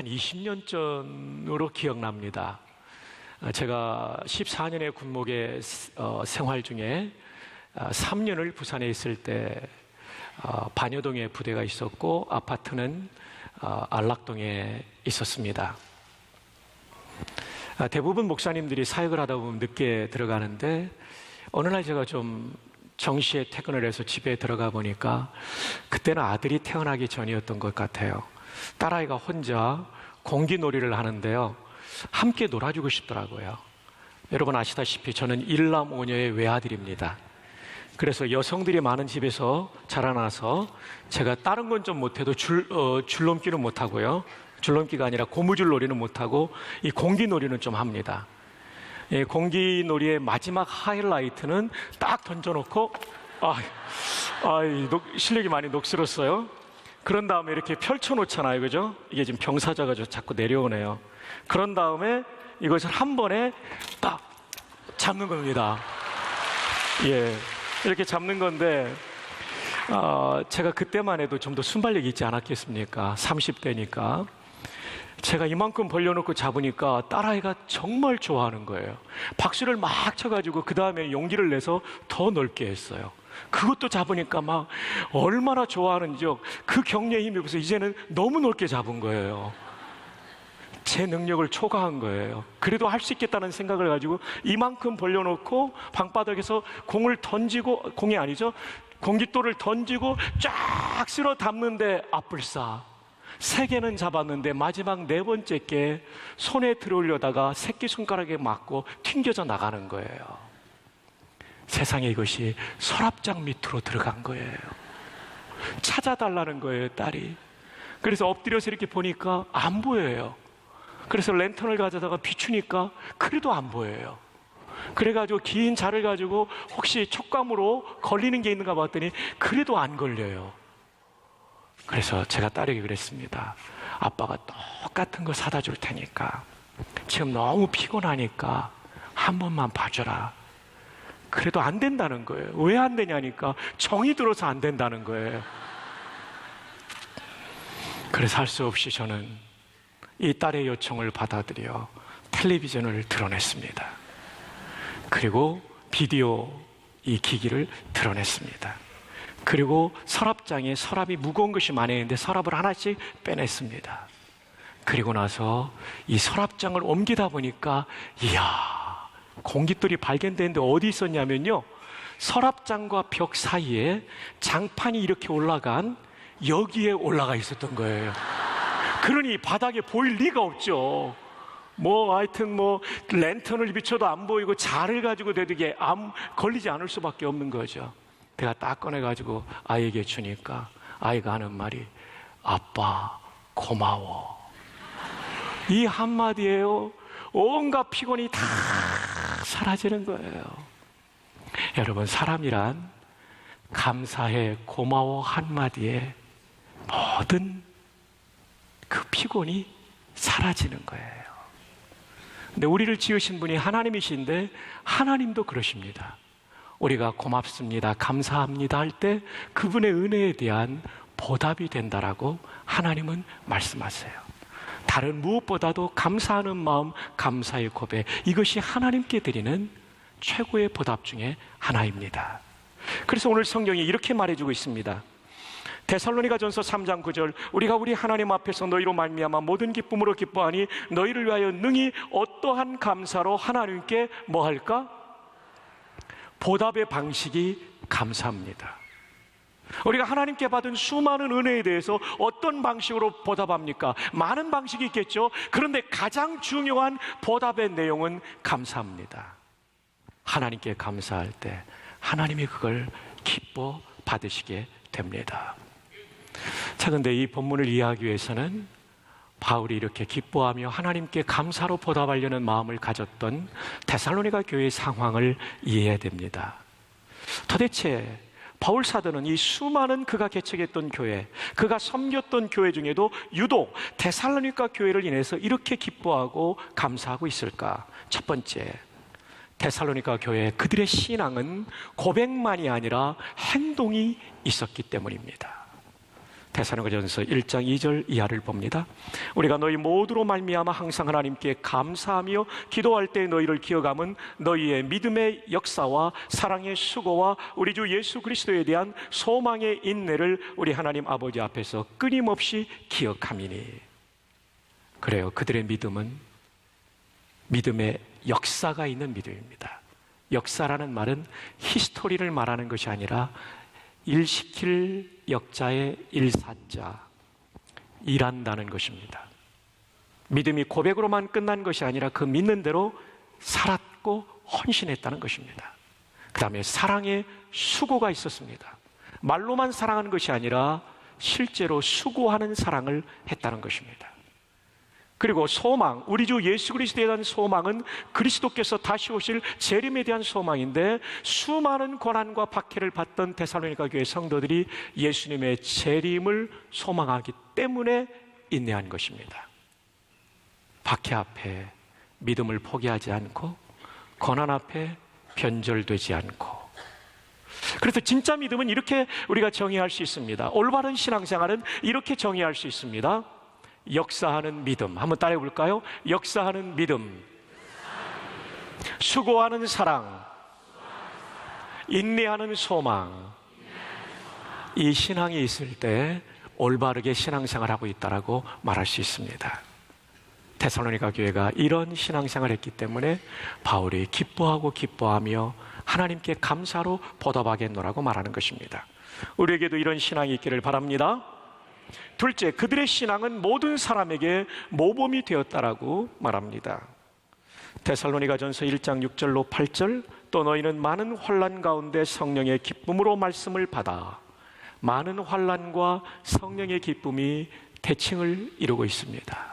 한 20년 전으로 기억납니다. 제가 14년의 군목의 생활 중에 3년을 부산에 있을 때 반여동에 부대가 있었고 아파트는 안락동에 있었습니다. 대부분 목사님들이 사역을 하다 보면 늦게 들어가는데 어느 날 제가 좀 정시에 퇴근을 해서 집에 들어가 보니까 그때는 아들이 태어나기 전이었던 것 같아요. 딸아이가 혼자 공기놀이를 하는데요, 함께 놀아주고 싶더라고요. 여러분 아시다시피 저는 일남 오녀의 외아들입니다. 그래서 여성들이 많은 집에서 자라나서 제가 다른 건 좀 못해도 줄넘기는 못하고요, 줄넘기가 아니라 고무줄 놀이는 못하고 이 공기놀이는 좀 합니다. 공기놀이의 마지막 하이라이트는 딱 던져놓고 실력이 많이 녹슬었어요. 그런 다음에 이렇게 펼쳐놓잖아요, 그죠? 이게 지금 병사자가 자꾸 내려오네요. 그런 다음에 이것을 한 번에 딱 잡는 겁니다. 이렇게 잡는 건데 제가 그때만 해도 좀 더 순발력이 있지 않았겠습니까? 30대니까 제가 이만큼 벌려놓고 잡으니까 딸아이가 정말 좋아하는 거예요. 박수를 막 쳐가지고 그 다음에 용기를 내서 더 넓게 했어요. 그것도 잡으니까 막 얼마나 좋아하는지요. 그 격려에 힘입어서 이제는 너무 넓게 잡은 거예요. 제 능력을 초과한 거예요. 그래도 할 수 있겠다는 생각을 가지고 이만큼 벌려놓고 방바닥에서 공을 던지고, 공이 아니죠, 공깃돌을 던지고 쫙 쓸어 담는데 아뿔싸 3개는 잡았는데 마지막 4번째 게 손에 들어오려다가 새끼손가락에 맞고 튕겨져 나가는 거예요. 세상에 이것이 서랍장 밑으로 들어간 거예요. 찾아달라는 거예요, 딸이. 그래서 엎드려서 이렇게 보니까 안 보여요. 그래서 랜턴을 가져다가 비추니까 그래도 안 보여요. 그래가지고 긴 자를 가지고 혹시 촉감으로 걸리는 게 있는가 봤더니 그래도 안 걸려요. 그래서 제가 딸에게 그랬습니다. 아빠가 똑같은 거 사다 줄 테니까 지금 너무 피곤하니까 한 번만 봐줘라. 그래도 안 된다는 거예요. 왜 안 되냐니까 정이 들어서 안 된다는 거예요. 그래서 할 수 없이 저는 이 딸의 요청을 받아들여 텔레비전을 드러냈습니다. 그리고 비디오 이 기기를 드러냈습니다. 그리고 서랍장에 서랍이 무거운 것이 많이 있는데 서랍을 하나씩 빼냈습니다. 그리고 나서 이 서랍장을 옮기다 보니까 이야, 공깃돌이 발견되는데 어디 있었냐면요, 서랍장과 벽 사이에 장판이 이렇게 올라간 여기에 올라가 있었던 거예요. 그러니 바닥에 보일 리가 없죠. 하여튼 랜턴을 비춰도 안 보이고 자를 가지고 대도 이게 걸리지 않을 수밖에 없는 거죠. 내가 딱 꺼내가지고 아이에게 주니까 아이가 하는 말이 아빠 고마워. 이 한마디에요, 온갖 피곤이 다 사라지는 거예요. 여러분, 사람이란 감사해, 고마워 한마디에 모든 그 피곤이 사라지는 거예요. 근데 우리를 지으신 분이 하나님이신데 하나님도 그러십니다. 우리가 고맙습니다, 감사합니다 할 때 그분의 은혜에 대한 보답이 된다라고 하나님은 말씀하세요. 다른 무엇보다도 감사하는 마음, 감사의 고백, 이것이 하나님께 드리는 최고의 보답 중에 하나입니다. 그래서 오늘 성경이 이렇게 말해주고 있습니다. 데살로니가전서 3장 9절, 우리가 우리 하나님 앞에서 너희로 말미암아 모든 기쁨으로 기뻐하니 너희를 위하여 능히 어떠한 감사로 하나님께 뭐 할까? 보답의 방식이 감사합니다. 우리가 하나님께 받은 수많은 은혜에 대해서 어떤 방식으로 보답합니까? 많은 방식이 있겠죠. 그런데 가장 중요한 보답의 내용은 감사합니다. 하나님께 감사할 때 하나님이 그걸 기뻐 받으시게 됩니다. 자, 근데 이 본문을 이해하기 위해서는 바울이 이렇게 기뻐하며 하나님께 감사로 보답하려는 마음을 가졌던 데살로니가 교회의 상황을 이해해야 됩니다. 도대체 바울 사도는 이 수많은 그가 개척했던 교회, 그가 섬겼던 교회 중에도 유독 데살로니가 교회를 인해서 이렇게 기뻐하고 감사하고 있을까? 첫 번째, 데살로니가 교회, 그들의 신앙은 고백만이 아니라 행동이 있었기 때문입니다. 데살로니가전서 1장 2절 이하를 봅니다. 우리가 너희 모두로 말미암아 항상 하나님께 감사하며 기도할 때 너희를 기억함은 너희의 믿음의 역사와 사랑의 수고와 우리 주 예수 그리스도에 대한 소망의 인내를 우리 하나님 아버지 앞에서 끊임없이 기억함이니. 그래요. 그들의 믿음은 믿음의 역사가 있는 믿음입니다. 역사라는 말은 히스토리를 말하는 것이 아니라 일시킬 역자의 일사자, 일한다는 것입니다. 믿음이 고백으로만 끝난 것이 아니라 그 믿는 대로 살았고 헌신했다는 것입니다. 그 다음에 사랑의 수고가 있었습니다. 말로만 사랑하는 것이 아니라 실제로 수고하는 사랑을 했다는 것입니다. 그리고 소망, 우리 주 예수 그리스도에 대한 소망은 그리스도께서 다시 오실 재림에 대한 소망인데, 수많은 고난과 박해를 받던 데살로니가 교회 성도들이 예수님의 재림을 소망하기 때문에 인내한 것입니다. 박해 앞에 믿음을 포기하지 않고, 고난 앞에 변절되지 않고. 그래서 진짜 믿음은 이렇게 우리가 정의할 수 있습니다. 올바른 신앙생활은 이렇게 정의할 수 있습니다. 역사하는 믿음, 한번 따라해 볼까요? 역사하는 믿음, 수고하는 사랑, 인내하는 소망. 이 신앙이 있을 때 올바르게 신앙생활하고 있다라고 말할 수 있습니다. 데살로니가 교회가 이런 신앙생활을 했기 때문에 바울이 기뻐하며 하나님께 감사로 보답하겠노라고 말하는 것입니다. 우리에게도 이런 신앙이 있기를 바랍니다. 둘째, 그들의 신앙은 모든 사람에게 모범이 되었다라고 말합니다. 데살로니가전서 1장 6절로 8절, 또 너희는 많은 환난 가운데 성령의 기쁨으로 말씀을 받아. 많은 환난과 성령의 기쁨이 대칭을 이루고 있습니다.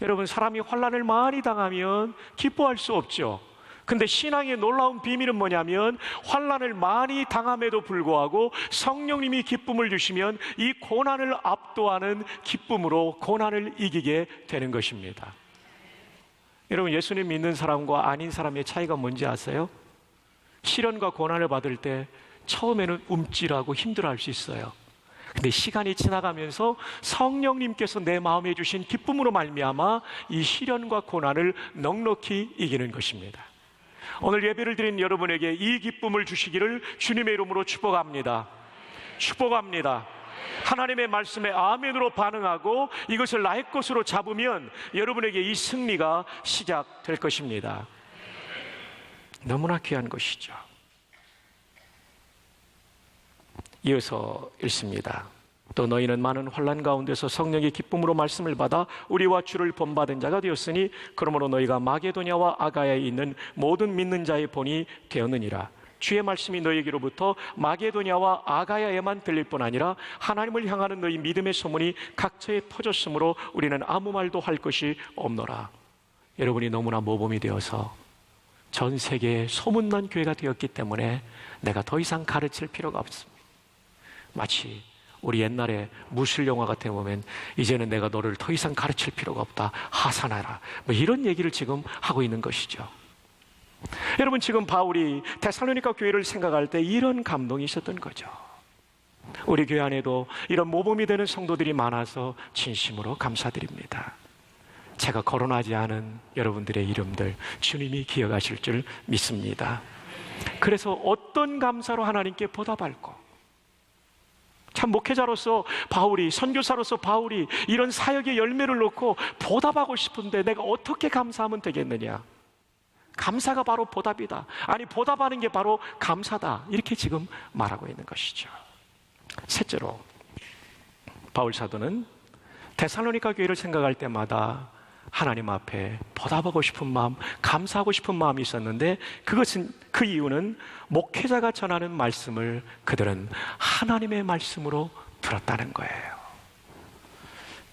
여러분, 사람이 환난을 많이 당하면 기뻐할 수 없죠. 근데 신앙의 놀라운 비밀은 뭐냐면, 환난을 많이 당함에도 불구하고 성령님이 기쁨을 주시면 이 고난을 압도하는 기쁨으로 고난을 이기게 되는 것입니다. 여러분, 예수님 믿는 사람과 아닌 사람의 차이가 뭔지 아세요? 시련과 고난을 받을 때 처음에는 움찔하고 힘들어할 수 있어요. 근데 시간이 지나가면서 성령님께서 내 마음에 주신 기쁨으로 말미암아 이 시련과 고난을 넉넉히 이기는 것입니다. 오늘 예배를 드린 여러분에게 이 기쁨을 주시기를 주님의 이름으로 축복합니다. 축복합니다. 하나님의 말씀에 아멘으로 반응하고 이것을 나의 것으로 잡으면 여러분에게 이 승리가 시작될 것입니다. 너무나 귀한 것이죠. 이어서 읽습니다. 또 너희는 많은 환난 가운데서 성령의 기쁨으로 말씀을 받아 우리와 주를 본받은 자가 되었으니 그러므로 너희가 마게도냐와 아가야에 있는 모든 믿는 자의 본이 되었느니라. 주의 말씀이 너희에게로부터 마게도냐와 아가야에만 들릴 뿐 아니라 하나님을 향하는 너희 믿음의 소문이 각처에 퍼졌으므로 우리는 아무 말도 할 것이 없노라. 여러분이 너무나 모범이 되어서 전 세계에 소문난 교회가 되었기 때문에 내가 더 이상 가르칠 필요가 없습니다. 마치 우리 옛날에 무술 영화 같은 데 보면 이제는 내가 너를 더 이상 가르칠 필요가 없다, 하산하라, 뭐 이런 얘기를 지금 하고 있는 것이죠. 여러분, 지금 바울이 데살로니가 교회를 생각할 때 이런 감동이 있었던 거죠. 우리 교회 안에도 이런 모범이 되는 성도들이 많아서 진심으로 감사드립니다. 제가 거론하지 않은 여러분들의 이름들 주님이 기억하실 줄 믿습니다. 그래서 어떤 감사로 하나님께 보답할까? 참, 목회자로서 바울이, 선교사로서 바울이 이런 사역의 열매를 놓고 보답하고 싶은데 내가 어떻게 감사하면 되겠느냐? 감사가 바로 보답이다. 아니, 보답하는 게 바로 감사다. 이렇게 지금 말하고 있는 것이죠. 셋째로, 바울 사도는 데살로니가 교회를 생각할 때마다 하나님 앞에 보답하고 싶은 마음, 감사하고 싶은 마음이 있었는데 그 이유는 목회자가 전하는 말씀을 그들은 하나님의 말씀으로 들었다는 거예요.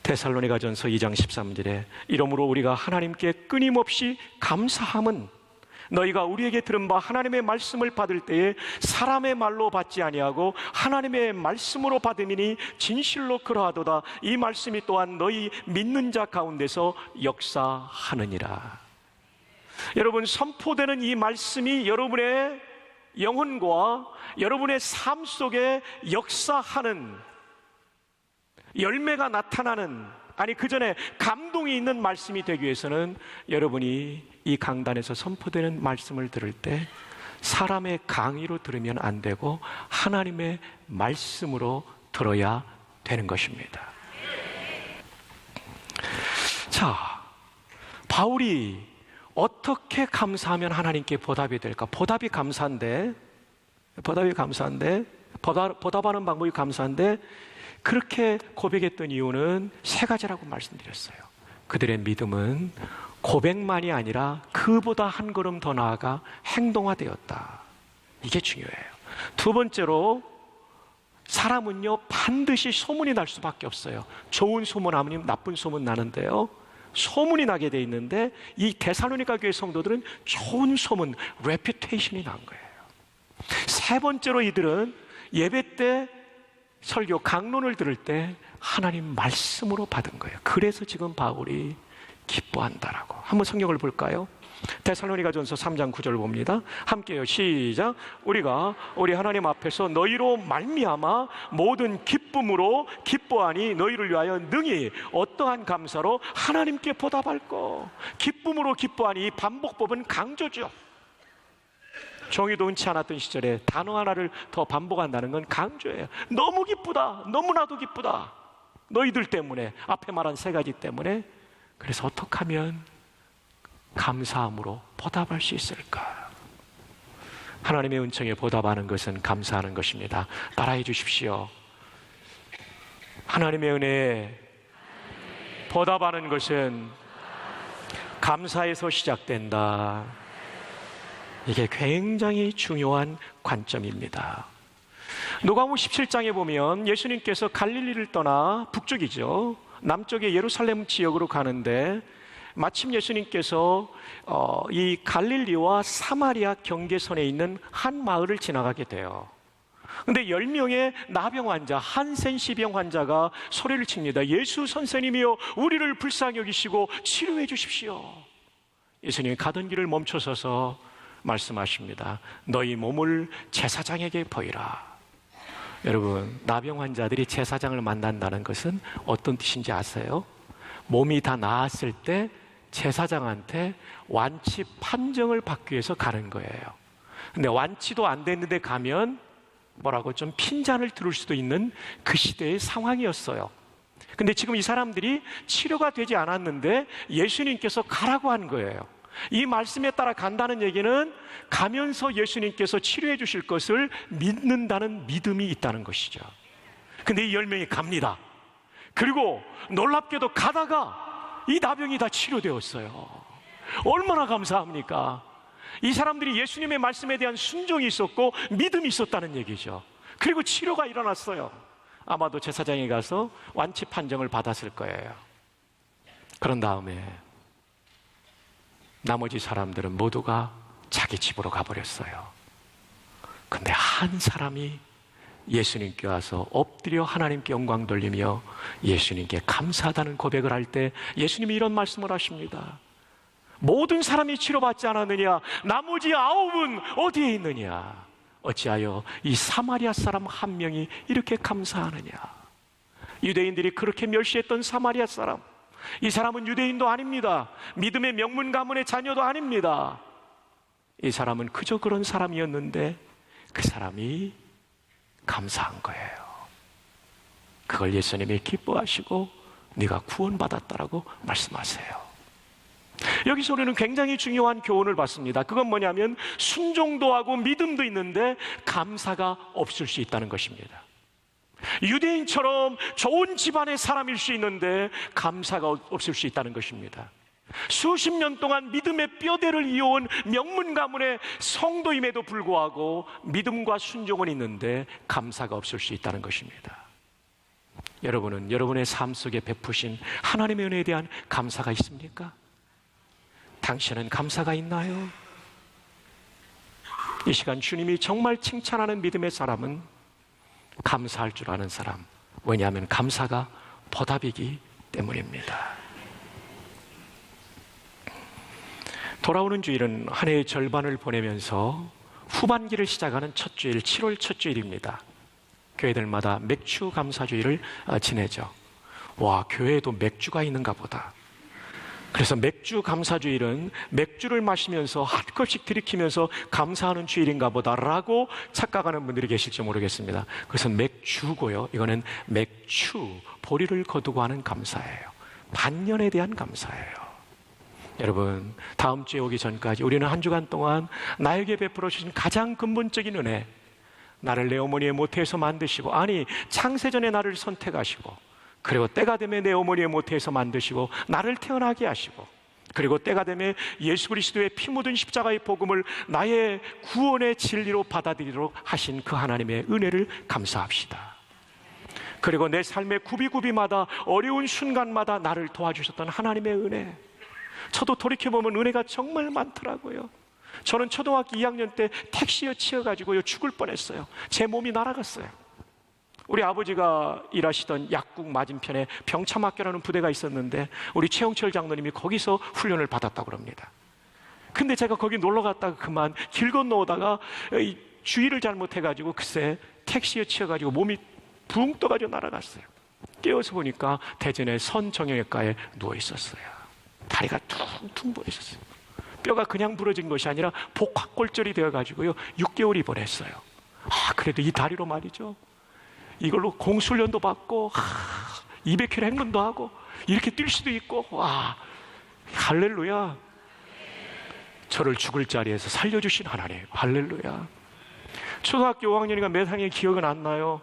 데살로니가전서 2장 13절에 이러므로 우리가 하나님께 끊임없이 감사함은 너희가 우리에게 들은 바 하나님의 말씀을 받을 때에 사람의 말로 받지 아니하고 하나님의 말씀으로 받음이니 진실로 그러하도다. 이 말씀이 또한 너희 믿는 자 가운데서 역사하느니라. 여러분, 선포되는 이 말씀이 여러분의 영혼과 여러분의 삶 속에 역사하는 열매가 나타나는, 아니 그 전에 감동이 있는 말씀이 되기 위해서는 여러분이 이 강단에서 선포되는 말씀을 들을 때 사람의 강의로 들으면 안 되고 하나님의 말씀으로 들어야 되는 것입니다. 자, 바울이 어떻게 감사하면 하나님께 보답이 될까? 보답이 감사한데, 보답하는 방법이 감사한데, 그렇게 고백했던 이유는 세 가지라고 말씀드렸어요. 그들의 믿음은 고백만이 아니라 그보다 한 걸음 더 나아가 행동화되었다. 이게 중요해요. 두 번째로, 사람은요 반드시 소문이 날 수밖에 없어요. 좋은 소문 아니면 나쁜 소문 나는데요, 소문이 나게 돼 있는데 이 데살로니가 교회 성도들은 좋은 소문, 레퓨테이션이 난 거예요. 세 번째로, 이들은 예배 때 설교 강론을 들을 때 하나님 말씀으로 받은 거예요. 그래서 지금 바울이 기뻐한다라고. 한번 성경을 볼까요? 데살로니가전서 3장 9절 봅니다. 함께요. 시작. 우리가 우리 하나님 앞에서 너희로 말미암아 모든 기쁨으로 기뻐하니 너희를 위하여 능히 어떠한 감사로 하나님께 보답할까. 기쁨으로 기뻐하니 이 반복법은 강조죠. 종이도 흔치 않았던 시절에 단어 하나를 더 반복한다는 건 강조예요. 너무 기쁘다, 너무나도 기쁘다, 너희들 때문에, 앞에 말한 세 가지 때문에. 그래서 어떻게 하면 감사함으로 보답할 수 있을까? 하나님의 은총에 보답하는 것은 감사하는 것입니다. 따라해 주십시오. 하나님의 은혜에 보답하는 것은 감사에서 시작된다. 이게 굉장히 중요한 관점입니다. 누가복음 17장에 보면 예수님께서 갈릴리를 떠나 북쪽이죠, 남쪽의 예루살렘 지역으로 가는데 마침 예수님께서 이 갈릴리와 사마리아 경계선에 있는 한 마을을 지나가게 돼요. 근데 10명의 나병 환자, 한센시병 환자가 소리를 칩니다. 예수 선생님이여, 우리를 불쌍히 여기시고 치료해 주십시오. 예수님이 가던 길을 멈춰서서 말씀하십니다. 너희 몸을 제사장에게 보이라. 여러분, 나병 환자들이 제사장을 만난다는 것은 어떤 뜻인지 아세요? 몸이 다 나았을 때 제사장한테 완치 판정을 받기 위해서 가는 거예요. 근데 완치도 안 됐는데 가면 뭐라고 좀 핀잔을 들을 수도 있는 그 시대의 상황이었어요. 근데 지금 이 사람들이 치료가 되지 않았는데 예수님께서 가라고 한 거예요. 이 말씀에 따라 간다는 얘기는 가면서 예수님께서 치료해 주실 것을 믿는다는 믿음이 있다는 것이죠. 근데 이 10명이 갑니다. 그리고 놀랍게도 가다가 이 나병이 다 치료되었어요. 얼마나 감사합니까? 이 사람들이 예수님의 말씀에 대한 순종이 있었고 믿음이 있었다는 얘기죠. 그리고 치료가 일어났어요. 아마도 제사장에 가서 완치 판정을 받았을 거예요. 그런 다음에 나머지 사람들은 모두가 자기 집으로 가버렸어요. 근데 한 사람이 예수님께 와서 엎드려 하나님께 영광 돌리며 예수님께 감사하다는 고백을 할 때 예수님이 이런 말씀을 하십니다. 모든 사람이 치료받지 않았느냐? 나머지 9은 어디에 있느냐? 어찌하여 이 사마리아 사람 한 명이 이렇게 감사하느냐? 유대인들이 그렇게 멸시했던 사마리아 사람, 이 사람은 유대인도 아닙니다. 믿음의 명문 가문의 자녀도 아닙니다. 이 사람은 그저 그런 사람이었는데 그 사람이 감사한 거예요. 그걸 예수님이 기뻐하시고 네가 구원받았다라고 말씀하세요. 여기서 우리는 굉장히 중요한 교훈을 받습니다. 그건 뭐냐면 순종도 하고 믿음도 있는데 감사가 없을 수 있다는 것입니다. 유대인처럼 좋은 집안의 사람일 수 있는데 감사가 없을 수 있다는 것입니다. 수십 년 동안 믿음의 뼈대를 이어온 명문 가문의 성도임에도 불구하고 믿음과 순종은 있는데 감사가 없을 수 있다는 것입니다. 여러분은 여러분의 삶 속에 베푸신 하나님의 은혜에 대한 감사가 있습니까? 당신은 감사가 있나요? 이 시간 주님이 정말 칭찬하는 믿음의 사람은 감사할 줄 아는 사람. 왜냐하면 감사가 보답이기 때문입니다. 돌아오는 주일은 한 해의 절반을 보내면서 후반기를 시작하는 첫 주일, 7월 첫 주일입니다. 교회들마다 맥주 감사주일을 지내죠. 와, 교회에도 맥주가 있는가 보다. 그래서 맥주 감사주일은 맥주를 마시면서 한 컵씩 들이키면서 감사하는 주일인가 보다라고 착각하는 분들이 계실지 모르겠습니다. 그래서 맥주고요. 이거는 맥추, 보리를 거두고 하는 감사예요. 반년에 대한 감사예요. 여러분, 다음 주에 오기 전까지 우리는 한 주간 동안 나에게 베풀어 주신 가장 근본적인 은혜, 나를 내 어머니의 모태에서 만드시고, 아니 창세전에 나를 선택하시고, 그리고 때가 되면 내 어머니의 모태에서 만드시고 나를 태어나게 하시고, 그리고 때가 되면 예수 그리스도의 피 묻은 십자가의 복음을 나의 구원의 진리로 받아들이도록 하신 그 하나님의 은혜를 감사합시다. 그리고 내 삶의 구비구비마다, 어려운 순간마다 나를 도와주셨던 하나님의 은혜, 저도 돌이켜보면 은혜가 정말 많더라고요. 저는 초등학교 2학년 때 택시에 치여가지고요 죽을 뻔했어요. 제 몸이 날아갔어요. 우리 아버지가 일하시던 약국 맞은편에 병참학교라는 부대가 있었는데 우리 최영철 장로님이 거기서 훈련을 받았다고 합니다. 근데 제가 거기 놀러 갔다가 그만 길 건너오다가 주의를 잘못해가지고 글쎄 택시에 치여가지고 몸이 붕 떠가지고 날아갔어요. 깨어서 보니까 대전의 선정형외과에 누워 있었어요. 다리가 퉁퉁 부어 있었어요. 뼈가 그냥 부러진 것이 아니라 복합골절이 되어가지고요 6개월 입원했어요. 그래도 이 다리로 말이죠, 이걸로 공수련도 받고 200km 행군도 하고 이렇게 뛸 수도 있고, 와, 할렐루야. 저를 죽을 자리에서 살려주신 하나님, 할렐루야. 초등학교 5학년이니까 몇 학년 기억은 안 나요.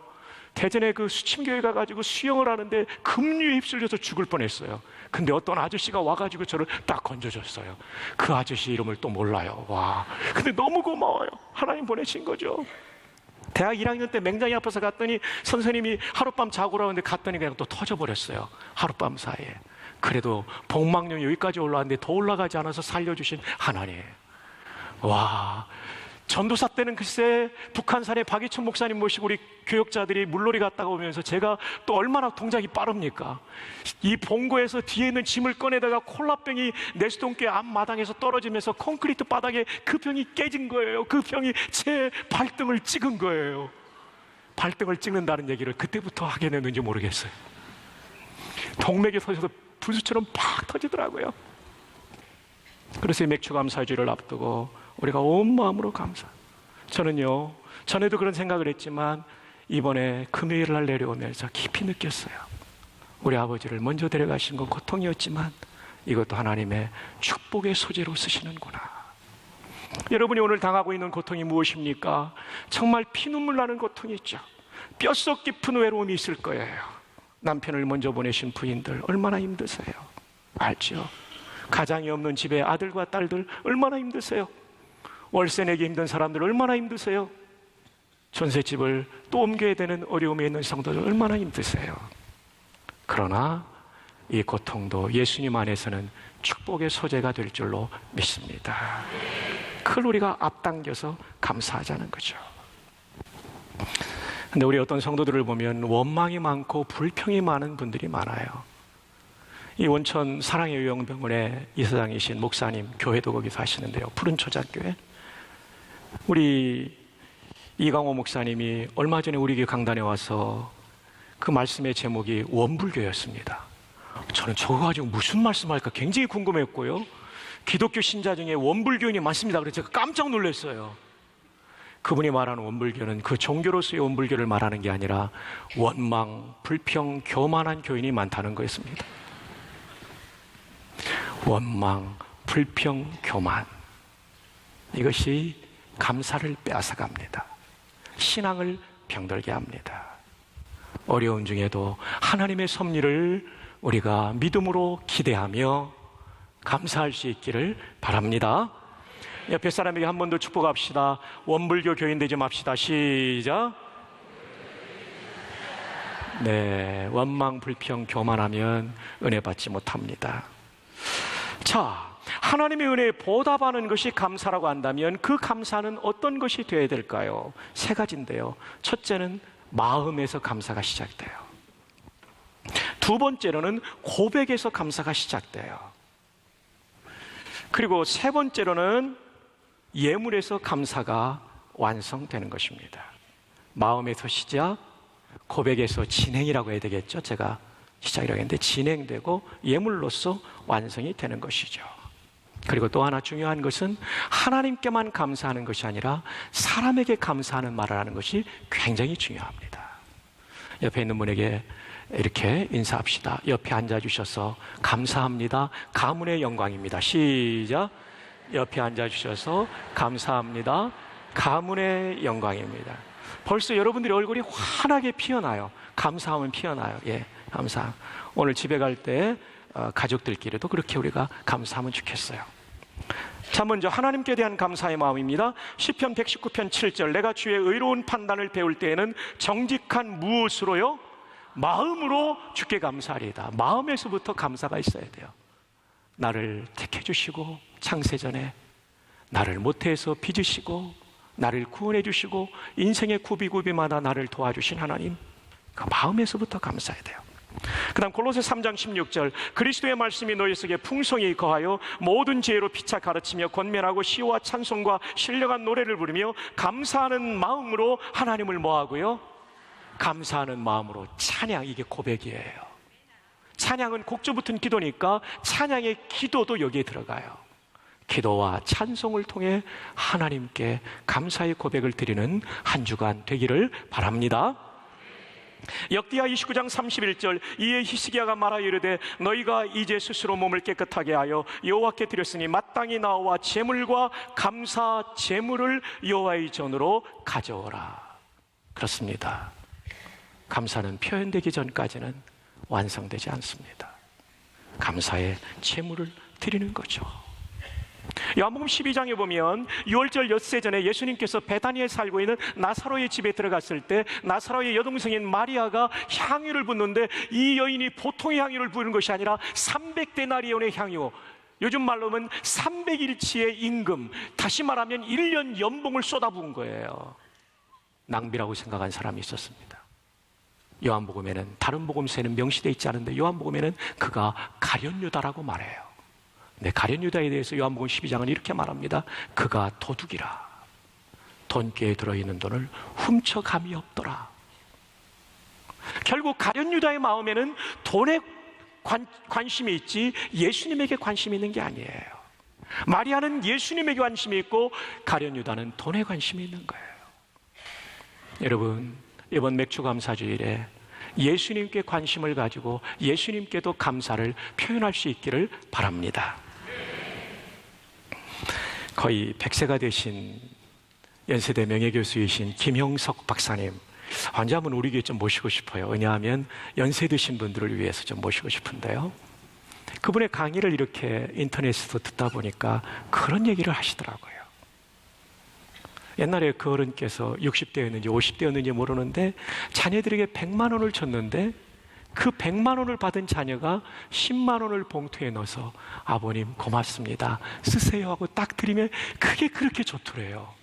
대전에 그 수침교회 가가지고 수영을 하는데 급류에 휩쓸려서 죽을 뻔했어요. 근데 어떤 아저씨가 와가지고 저를 딱 건져줬어요. 그 아저씨 이름을 또 몰라요. 와, 근데 너무 고마워요. 하나님 보내신 거죠. 대학 1학년 때 맹장이 아파서 갔더니 선생님이 하룻밤 자고 오라는데 갔더니 그냥 또 터져버렸어요. 하룻밤 사이에. 그래도 복막령 여기까지 올라왔는데 더 올라가지 않아서 살려주신 하나님. 와, 전도사 때는 글쎄 북한산에 박이천 목사님 모시고 우리 교역자들이 물놀이 갔다가 오면서 제가 또 얼마나 동작이 빠릅니까? 이 봉고에서 뒤에 있는 짐을 꺼내다가 콜라병이 내수동계 앞마당에서 떨어지면서 콘크리트 바닥에 그 병이 깨진 거예요. 그 병이 제 발등을 찍은 거예요. 발등을 찍는다는 얘기를 그때부터 하게 됐는지 모르겠어요. 동맥이 터져서 분수처럼 팍 터지더라고요. 그래서 이 맥주 감사주의를 앞두고 우리가 온 마음으로 감사. 저는요, 전에도 그런 생각을 했지만 이번에 금요일 날 내려오면서 깊이 느꼈어요. 우리 아버지를 먼저 데려가신 건 고통이었지만 이것도 하나님의 축복의 소재로 쓰시는구나. 여러분이 오늘 당하고 있는 고통이 무엇입니까? 정말 피눈물 나는 고통이 있죠. 뼛속 깊은 외로움이 있을 거예요. 남편을 먼저 보내신 부인들 얼마나 힘드세요? 알죠? 가장이 없는 집에 아들과 딸들 얼마나 힘드세요? 월세 내기 힘든 사람들 얼마나 힘드세요? 전셋집을 또 옮겨야 되는 어려움에 있는 성도들 얼마나 힘드세요? 그러나 이 고통도 예수님 안에서는 축복의 소재가 될 줄로 믿습니다. 그걸 우리가 앞당겨서 감사하자는 거죠. 근데 우리 어떤 성도들을 보면 원망이 많고 불평이 많은 분들이 많아요. 이 원천 사랑의 요양병원의 이사장이신 목사님, 교회도 거기서 하시는데요, 푸른 초작교회. 우리 이강호 목사님이 얼마 전에 우리 교회 강단에 와서 그 말씀의 제목이 원불교였습니다. 저는 저거 가지고 무슨 말씀할까 굉장히 궁금했고요. 기독교 신자 중에 원불교인이 많습니다. 그래서 제가 깜짝 놀랐어요. 그분이 말하는 원불교는 그 종교로서의 원불교를 말하는 게 아니라 원망, 불평, 교만한 교인이 많다는 거였습니다. 원망, 불평, 교만, 이것이 감사를 빼앗아갑니다. 신앙을 병들게 합니다. 어려운 중에도 하나님의 섭리를 우리가 믿음으로 기대하며 감사할 수 있기를 바랍니다. 옆에 사람에게 한 번 더 축복합시다. 원불교 교인 되지 맙시다. 시작. 네, 원망, 불평, 교만하면 은혜 받지 못합니다. 자, 하나님의 은혜에 보답하는 것이 감사라고 한다면 그 감사는 어떤 것이 되어야 될까요? 세 가지인데요. 첫째는 마음에서 감사가 시작돼요. 두 번째로는 고백에서 감사가 시작돼요. 그리고 세 번째로는 예물에서 감사가 완성되는 것입니다. 마음에서 시작, 고백에서 진행이라고 해야 되겠죠? 제가 시작이라고 했는데 진행되고 예물로서 완성이 되는 것이죠. 그리고 또 하나 중요한 것은 하나님께만 감사하는 것이 아니라 사람에게 감사하는 말을 하는 것이 굉장히 중요합니다. 옆에 있는 분에게 이렇게 인사합시다. 옆에 앉아주셔서 감사합니다. 가문의 영광입니다. 시작. 옆에 앉아주셔서 감사합니다. 가문의 영광입니다. 벌써 여러분들의 얼굴이 환하게 피어나요. 감사하면 피어나요. 예, 감사. 오늘 집에 갈 때 가족들끼리도 그렇게 우리가 감사하면 좋겠어요. 자, 먼저 하나님께 대한 감사의 마음입니다. 시편 119편 7절 내가 주의 의로운 판단을 배울 때에는 정직한 무엇으로요? 마음으로 주께 감사하리이다. 마음에서부터 감사가 있어야 돼요. 나를 택해 주시고 창세전에 나를 모태에서 빚으시고 나를 구원해 주시고 인생의 구비구비마다 나를 도와주신 하나님, 그 마음에서부터 감사해야 돼요. 그 다음 골로새 3장 16절 그리스도의 말씀이 너희 속에 풍성히 거하여 모든 지혜로 피차 가르치며 권면하고 시와 찬송과 신령한 노래를 부르며 감사하는 마음으로 하나님을 뭐하고요? 감사하는 마음으로 찬양, 이게 고백이에요. 찬양은 곡조 붙은 기도니까 찬양의 기도도 여기에 들어가요. 기도와 찬송을 통해 하나님께 감사의 고백을 드리는 한 주간 되기를 바랍니다. 역대하 29장 31절 이에 히스기야가 말하여 이르되 너희가 이제 스스로 몸을 깨끗하게 하여 여호와께 드렸으니 마땅히 나와 제물과 감사 제물을 여호와의 전으로 가져오라. 그렇습니다. 감사는 표현되기 전까지는 완성되지 않습니다. 감사의 제물을 드리는 거죠. 요한복음 12장에 보면 6월절 엿새 전에 예수님께서 베다니에 살고 있는 나사로의 집에 들어갔을 때 나사로의 여동생인 마리아가 향유를 붓는데 이 여인이 보통의 향유를 부는 것이 아니라 300데나리온의 향유, 요즘 말로 하면 300일치의 임금, 다시 말하면 1년 연봉을 쏟아부은 거예요. 낭비라고 생각한 사람이 있었습니다. 요한복음에는, 다른 복음서에는 명시되어 있지 않은데 요한복음에는 그가 가룟유다라고 말해요. 네, 가룟유다에 대해서 요한복음 12장은 이렇게 말합니다. 그가 도둑이라. 돈귀에 들어있는 돈을 훔쳐감이 없더라. 결국 가룟유다의 마음에는 돈에 관심이 있지 예수님에게 관심이 있는 게 아니에요. 마리아는 예수님에게 관심이 있고 가룟유다는 돈에 관심이 있는 거예요. 여러분, 이번 맥주감사주일에 예수님께 관심을 가지고 예수님께도 감사를 표현할 수 있기를 바랍니다. 거의 100세가 되신 연세대 명예교수이신 김형석 박사님, 언제 한번 우리 교회 좀 모시고 싶어요. 왜냐하면 연세 드신 분들을 위해서 좀 모시고 싶은데요. 그분의 강의를 이렇게 인터넷에서 듣다 보니까 그런 얘기를 하시더라고요. 옛날에 그 어른께서 60대였는지 50대였는지 모르는데 자녀들에게 100만 원을 줬는데 그 100만 원을 받은 자녀가 10만 원을 봉투에 넣어서 아버님 고맙습니다, 쓰세요 하고 딱 드리면 그게 그렇게 좋더래요.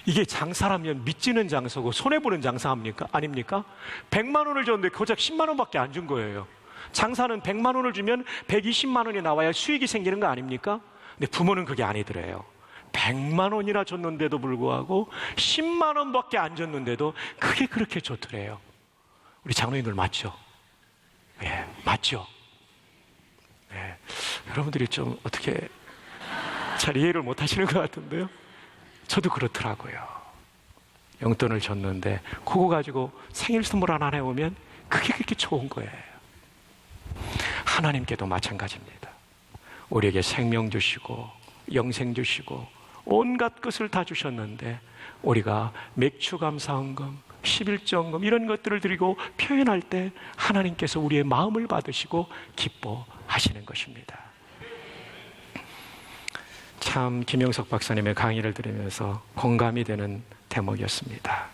이게 장사라면 믿지는 장사고 손해보는 장사 아닙니까? 100만 원을 줬는데 고작 10만 원밖에 안 준 거예요. 장사는 100만 원을 주면 120만 원이 나와야 수익이 생기는 거 아닙니까? 근데 부모는 그게 아니더래요. 100만 원이나 줬는데도 불구하고 10만 원밖에 안 줬는데도 그게 그렇게 좋더래요. 우리 장로님들 맞죠? 예, 맞죠? 예, 여러분들이 좀 어떻게 잘 이해를 못 하시는 것 같은데요? 저도 그렇더라고요. 용돈을 줬는데 그거 가지고 생일 선물 하나 해오면 그게 그렇게 좋은 거예요. 하나님께도 마찬가지입니다. 우리에게 생명 주시고 영생 주시고 온갖 것을 다 주셨는데 우리가 맥주감사헌금, 11조헌금 이런 것들을 드리고 표현할 때 하나님께서 우리의 마음을 받으시고 기뻐하시는 것입니다. 참 김영석 박사님의 강의를 들으면서 공감이 되는 대목이었습니다.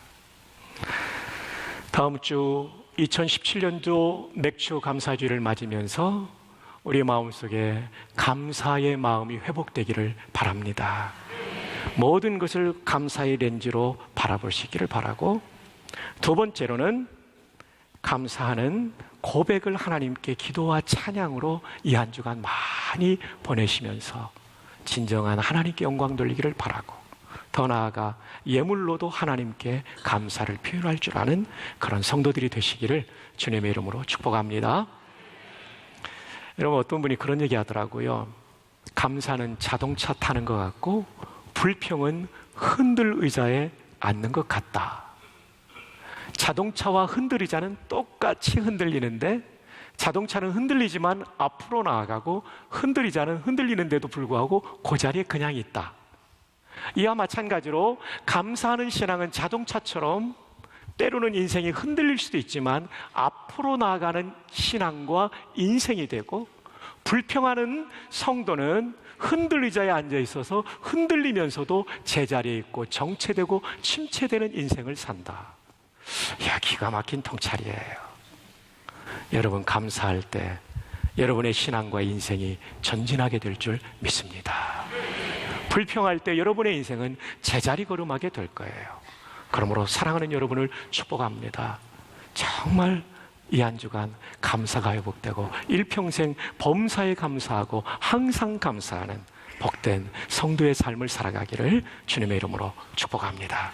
다음 주 2017년도 맥주 감사주일을 맞으면서 우리 마음속에 감사의 마음이 회복되기를 바랍니다. 모든 것을 감사의 렌즈로 바라보시기를 바라고, 두 번째로는 감사하는 고백을 하나님께 기도와 찬양으로 이 한 주간 많이 보내시면서 진정한 하나님께 영광 돌리기를 바라고, 더 나아가 예물로도 하나님께 감사를 표현할 줄 아는 그런 성도들이 되시기를 주님의 이름으로 축복합니다. 여러분, 어떤 분이 그런 얘기 하더라고요. 감사는 자동차 타는 것 같고 불평은 흔들 의자에 앉는 것 같다. 자동차와 흔들 의자는 똑같이 흔들리는데 자동차는 흔들리지만 앞으로 나아가고 흔들 의자는 흔들리는데도 불구하고 그 자리에 그냥 있다. 이와 마찬가지로 감사하는 신앙은 자동차처럼 때로는 인생이 흔들릴 수도 있지만 앞으로 나아가는 신앙과 인생이 되고, 불평하는 성도는 흔들 의자에 앉아 있어서 흔들리면서도 제자리에 있고 정체되고 침체되는 인생을 산다. 이야, 기가 막힌 통찰이에요. 여러분, 감사할 때 여러분의 신앙과 인생이 전진하게 될 줄 믿습니다. 불평할 때 여러분의 인생은 제자리 걸음하게 될 거예요. 그러므로 사랑하는 여러분을 축복합니다. 정말 이 한 주간 감사가 회복되고 일평생 범사에 감사하고 항상 감사하는 복된 성도의 삶을 살아가기를 주님의 이름으로 축복합니다.